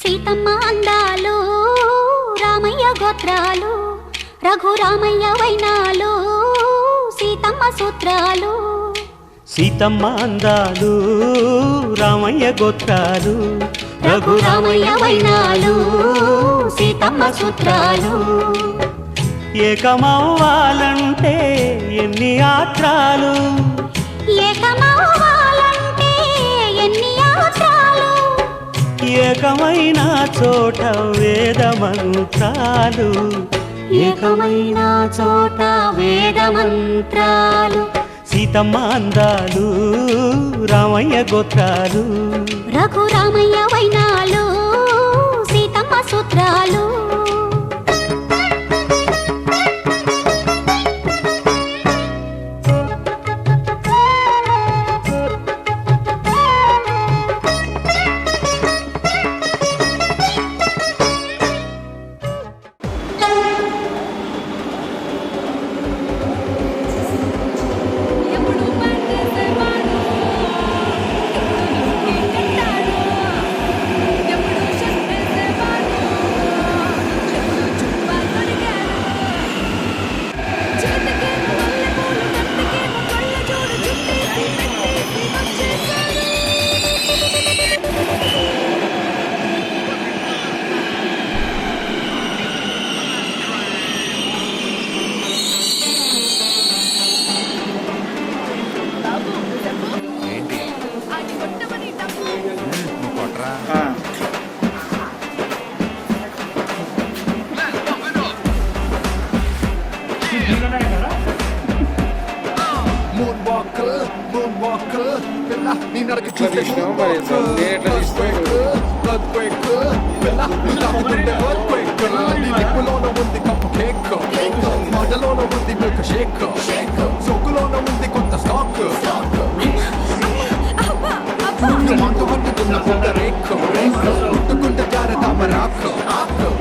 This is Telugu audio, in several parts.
సీతమ్మ అందాలు రామయ్య గోత్రాలు రఘురామయ్య వైనాలు సీతమ్మ సూత్రాలు. సీతమ్మ అందాలు రామయ్య గోత్రాలు రఘురామయ్య వైనాలు సీతమ్మ సూత్రాలు. ఏకమవ్వాలంటే ఎన్ని యాత్రాలు, ఏకమవ్వాలంటే ఎన్ని యాత్రాలు, ఏకమైన చోట వేద మంత్రాలు, ఏకమైన చోట వేద మంత్రాలు. సీతమ్మ అందాలు రామయ్య గోత్రాలు రఘురామయ్య వైనాలు సీతమ్మ సూత్రాలు.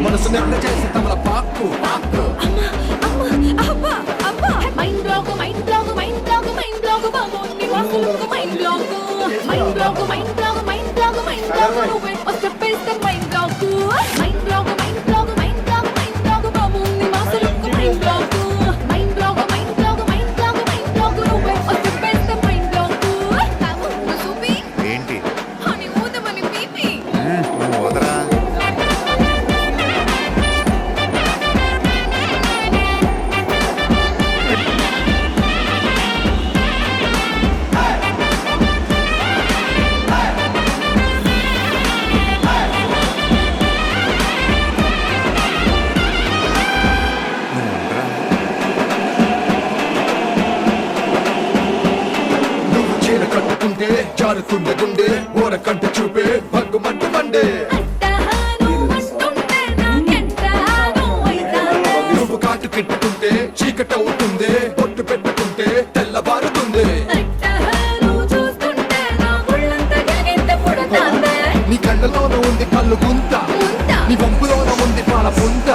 మనసు నెట్ల చేసి తమల పాకు జారుతుండే గుండె ఓర కంట చూపే భంగు మంట మండే నువ్వు కాటు కిట్టుకుంటే చీకట అవుతుంది పొట్టు పెట్టుకుంటే తెల్లబారుతుంది నీ కళ్ళలోన ఉంది కళ్ళు గుంత నీ వంపులోన ఉంది పాల పుంత